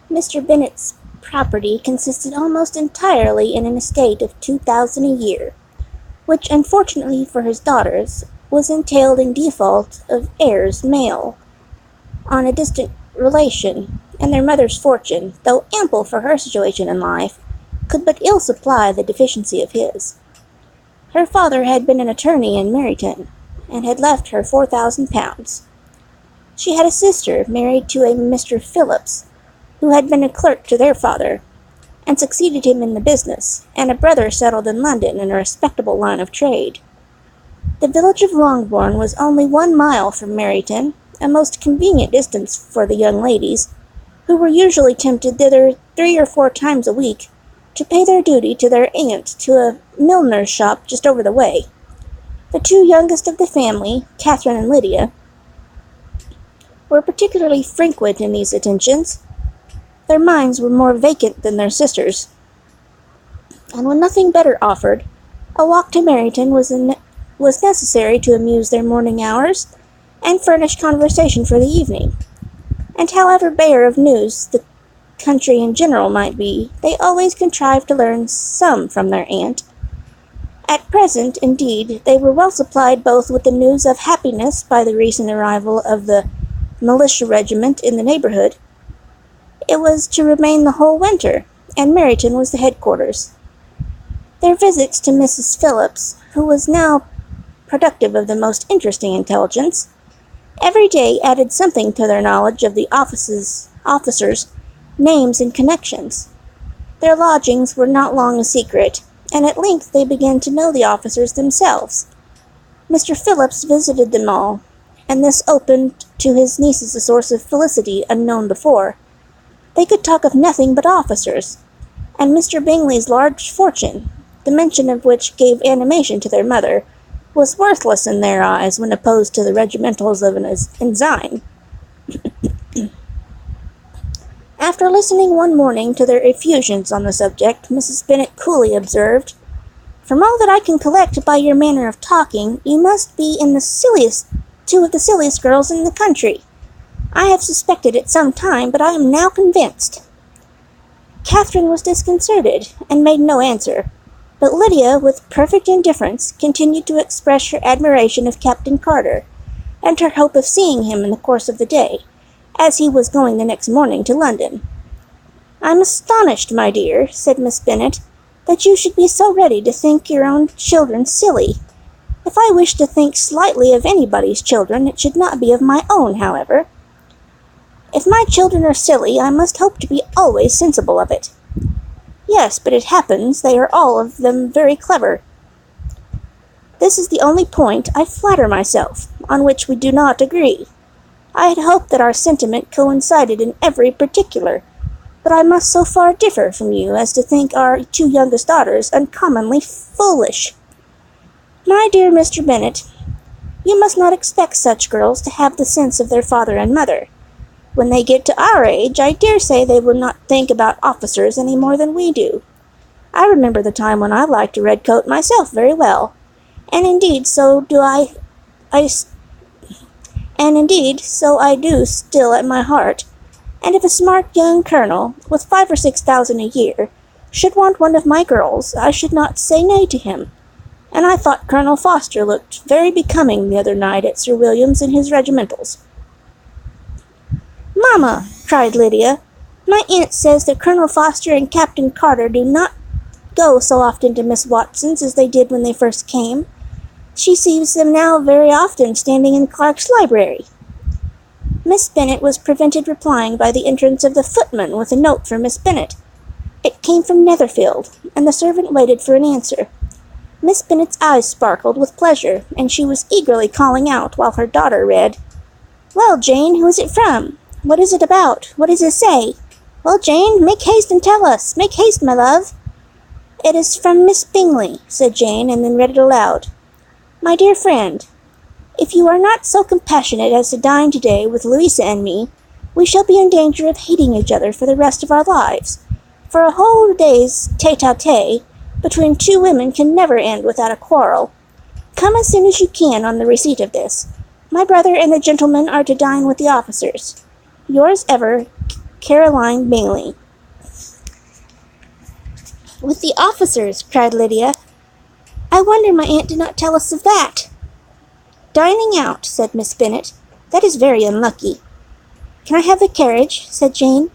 Mr. Bennet's property consisted almost entirely in an estate of 2,000 a year, which, unfortunately for his daughters, was entailed in default of heirs male on a distant relation, and their mother's fortune, though ample for her situation in life, could but ill supply the deficiency of his. Her father had been an attorney in Meryton, and had left her £4,000. She had a sister married to a Mr. Phillips, who had been a clerk to their father, and succeeded him in the business, and a brother settled in London in a respectable line of trade. The village of Longbourn was only 1 mile from Meryton, a most convenient distance for the young ladies, who were usually tempted thither 3 or 4 times a week, to pay their duty to their aunt to a milliner's shop just over the way. The 2 youngest of the family, Catherine and Lydia, were particularly frequent in these attentions. Their minds were more vacant than their sisters', and when nothing better offered, a walk to Meryton was necessary to amuse their morning hours, and furnish conversation for the evening. And however bare of news the country in general might be, they always contrived to learn some from their aunt. At present, indeed, they were well supplied both with the news of happiness by the recent arrival of the militia regiment in the neighbourhood. It was to remain the whole winter, and Meryton was the headquarters. Their visits to Mrs. Phillips, who was now productive of the most interesting intelligence, every day added something to their knowledge of the officers' names and connections. Their lodgings were not long a secret, and at length they began to know the officers themselves. Mr. Phillips visited them all, and this opened to his nieces a source of felicity unknown before. They could talk of nothing but officers, and Mr. Bingley's large fortune, the mention of which gave animation to their mother, was worthless in their eyes when opposed to the regimentals of an ensign. After listening one morning to their effusions on the subject, Mrs. Bennet coolly observed, "From all that I can collect by your manner of talking, you must be in the 2 of the silliest girls in the country. I have suspected it some time, but I am now convinced." Catherine was disconcerted, and made no answer, but Lydia, with perfect indifference, continued to express her admiration of Captain Carter, and her hope of seeing him in the course of the day, as he was going the next morning to London. "I'm astonished, my dear," said Miss Bennet, "that you should be so ready to think your own children silly. If I wish to think slightly of anybody's children, it should not be of my own, however. If my children are silly, I must hope to be always sensible of it. Yes, but it happens they are all of them very clever. This is the only point, I flatter myself, on which we do not agree. I had hoped that our sentiment coincided in every particular, but I must so far differ from you as to think our 2 youngest daughters uncommonly foolish. My dear Mr. Bennet, you must not expect such girls to have the sense of their father and mother. When they get to our age, I dare say they will not think about officers any more than we do. I remember the time when I liked a red coat myself very well, and indeed so do still at my heart, and if a smart young colonel, with 5 or 6,000 a year, should want one of my girls, I should not say nay to him, and I thought Colonel Foster looked very becoming the other night at Sir William's in his regimentals." "Mamma," cried Lydia, "my aunt says that Colonel Foster and Captain Carter do not go so often to Miss Watson's as they did when they first came. She sees them now very often standing in Clark's library." Miss Bennet was prevented replying by the entrance of the footman with a note for Miss Bennet. It came from Netherfield, and the servant waited for an answer. Miss Bennet's eyes sparkled with pleasure, and she was eagerly calling out while her daughter read, "Well, Jane, who is it from? What is it about? What does it say? Well, Jane, make haste and tell us. Make haste, my love." "It is from Miss Bingley," said Jane, and then read it aloud. "My dear friend, if you are not so compassionate as to dine to-day with Louisa and me, we shall be in danger of hating each other for the rest of our lives, for a whole day's tete-a-tete between 2 women can never end without a quarrel. Come as soon as you can on the receipt of this. My brother and the gentlemen are to dine with the officers. Yours ever, Caroline Bingley. "With the officers!" cried Lydia. "I wonder my aunt did not tell us of that." "Dining out," said Miss Bennet. "That is very unlucky." "Can I have the carriage?" said Jane.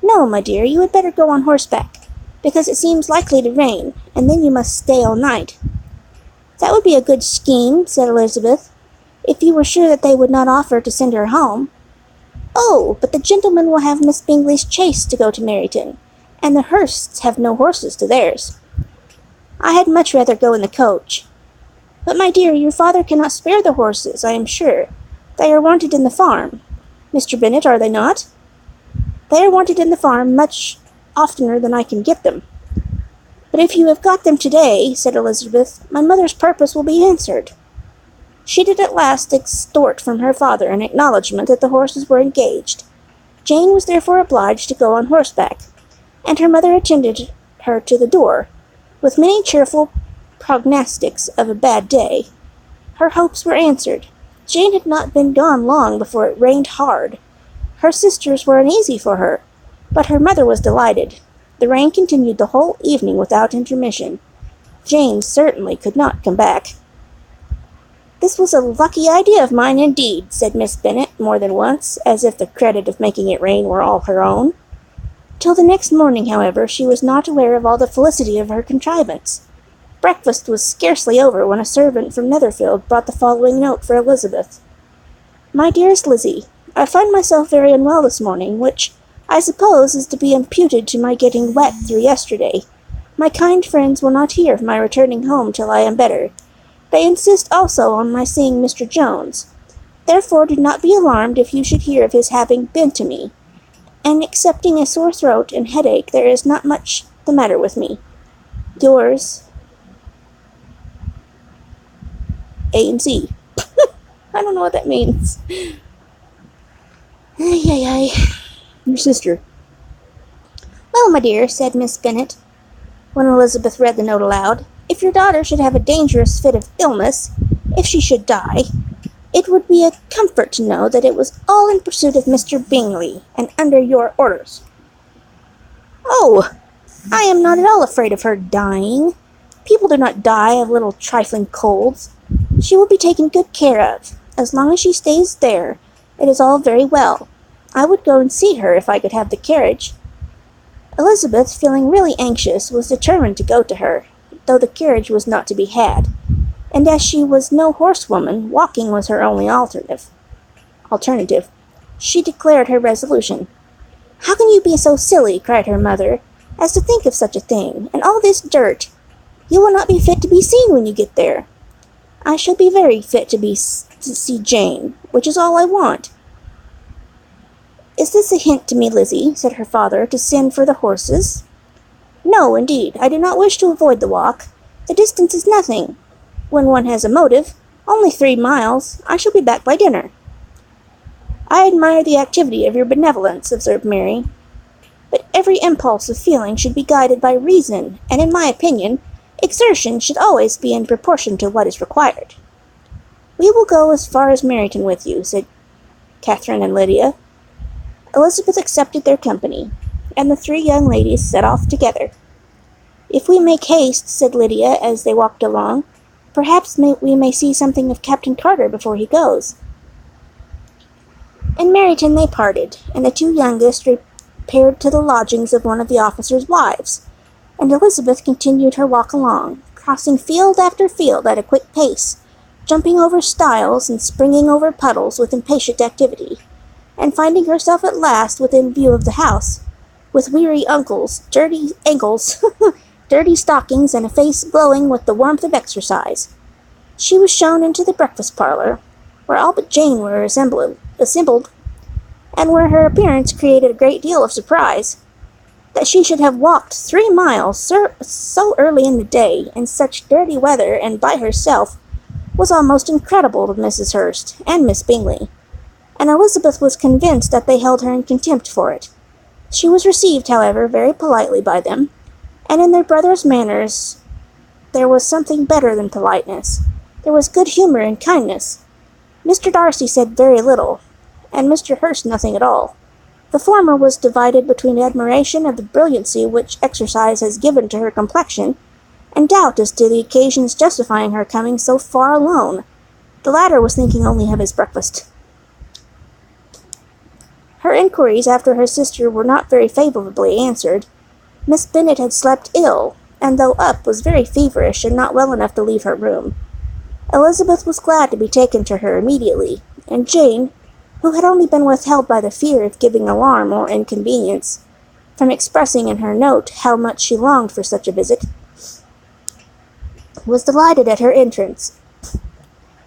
"No, my dear, you had better go on horseback, because it seems likely to rain, and then you must stay all night." "That would be a good scheme," said Elizabeth, "if you were sure that they would not offer to send her home." "Oh, but the gentlemen will have Miss Bingley's chaise to go to Meryton, and the Hursts have no horses to theirs." "I had much rather go in the coach." "But, my dear, your father cannot spare the horses, I am sure. They are wanted in the farm. Mr. Bennet, are they not?" "They are wanted in the farm much oftener than I can get them." "But if you have got them today," said Elizabeth, "my mother's purpose will be answered." She did at last extort from her father an acknowledgment that the horses were engaged. Jane was therefore obliged to go on horseback, and her mother attended her to the door, with many cheerful prognostics of a bad day. Her hopes were answered. Jane had not been gone long before it rained hard. Her sisters were uneasy for her, but her mother was delighted. The rain continued the whole evening without intermission. Jane certainly could not come back. "This was a lucky idea of mine indeed," said Miss Bennet more than once, as if the credit of making it rain were all her own. Till the next morning, however, she was not aware of all the felicity of her contrivance. Breakfast was scarcely over when a servant from Netherfield brought the following note for Elizabeth. "My dearest Lizzie, I find myself very unwell this morning, which, I suppose, is to be imputed to my getting wet through yesterday. My kind friends will not hear of my returning home till I am better. They insist also on my seeing Mr. Jones. Therefore do not be alarmed if you should hear of his having been to me. And excepting a sore throat and headache, there is not much the matter with me. Yours, A and Z." I don't know what that means. Ay, ay, ay. Your sister. "Well, my dear," said Miss Bennet, when Elizabeth read the note aloud, "if your daughter should have a dangerous fit of illness, if she should die, it would be a comfort to know that it was all in pursuit of Mr. Bingley, and under your orders." "Oh, I am not at all afraid of her dying. People do not die of little trifling colds. She will be taken good care of. As long as she stays there, it is all very well. I would go and see her if I could have the carriage." Elizabeth, feeling really anxious, was determined to go to her, though the carriage was not to be had, and as she was no horsewoman, walking was her only alternative. She declared her resolution. "How can you be so silly," cried her mother, "as to think of such a thing, and all this dirt? You will not be fit to be seen when you get there." "I shall be very fit to see Jane, which is all I want." "Is this a hint to me, Lizzie," said her father, "to send for the horses?" "No, indeed, I do not wish to avoid the walk. The distance is nothing. When one has a motive, only 3 miles. I shall be back by dinner." "I admire the activity of your benevolence," observed Mary. "But every impulse of feeling should be guided by reason, and in my opinion, exertion should always be in proportion to what is required." "We will go as far as Meryton with you," said Catherine and Lydia. Elizabeth accepted their company, and the 3 young ladies set off together. "If we make haste," said Lydia as they walked along, "perhaps we may see something of Captain Carter before he goes." In Meryton they parted, and the 2 youngest repaired to the lodgings of one of the officers' wives, and Elizabeth continued her walk along, crossing field after field at a quick pace, jumping over stiles and springing over puddles with impatient activity, and finding herself at last within view of the house, with weary ankles, dirty ankles, dirty stockings, and a face glowing with the warmth of exercise. She was shown into the breakfast parlour, where all but Jane were assembled, and where her appearance created a great deal of surprise. That she should have walked 3 miles so early in the day, in such dirty weather, and by herself, was almost incredible to Mrs. Hurst and Miss Bingley, and Elizabeth was convinced that they held her in contempt for it. She was received, however, very politely by them, and in their brother's manners there was something better than politeness. There was good humour and kindness. Mr. Darcy said very little, and Mr. Hurst nothing at all. The former was divided between admiration of the brilliancy which exercise has given to her complexion, and doubt as to the occasions justifying her coming so far alone. The latter was thinking only of his breakfast. Her inquiries after her sister were not very favourably answered. Miss Bennet had slept ill, and though up, was very feverish and not well enough to leave her room. Elizabeth was glad to be taken to her immediately, and Jane, who had only been withheld by the fear of giving alarm or inconvenience, from expressing in her note how much she longed for such a visit, was delighted at her entrance.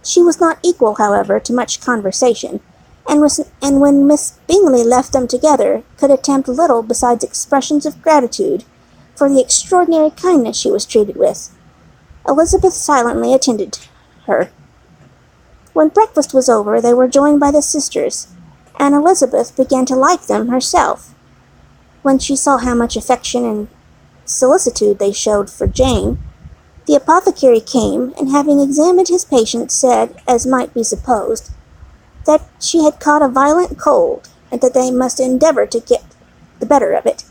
She was not equal, however, to much conversation, and when Miss Bingley left them together, could attempt little besides expressions of gratitude for the extraordinary kindness she was treated with. Elizabeth silently attended her. When breakfast was over, they were joined by the sisters, and Elizabeth began to like them herself. When she saw how much affection and solicitude they showed for Jane, the apothecary came, and having examined his patient, said, as might be supposed, that she had caught a violent cold, and that they must endeavour to get the better of it,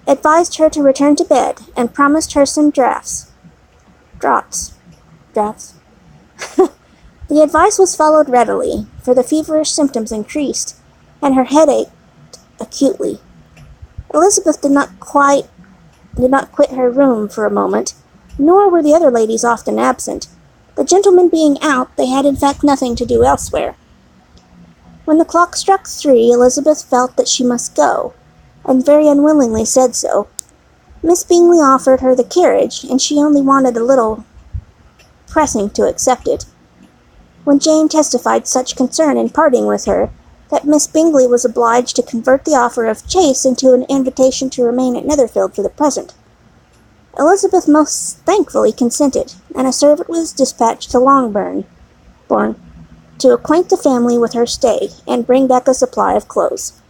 advised her to return to bed, and promised her some draughts. The advice was followed readily, for the feverish symptoms increased, and her head ached acutely. Elizabeth did not quit her room for a moment, nor were the other ladies often absent. The gentlemen being out, they had in fact nothing to do elsewhere. When the clock struck 3, Elizabeth felt that she must go, and very unwillingly said so. Miss Bingley offered her the carriage, and she only wanted a little pressing to accept it, when Jane testified such concern in parting with her, that Miss Bingley was obliged to convert the offer of chaise into an invitation to remain at Netherfield for the present. Elizabeth most thankfully consented, and a servant was dispatched to Longbourn to acquaint the family with her stay, and bring back a supply of clothes.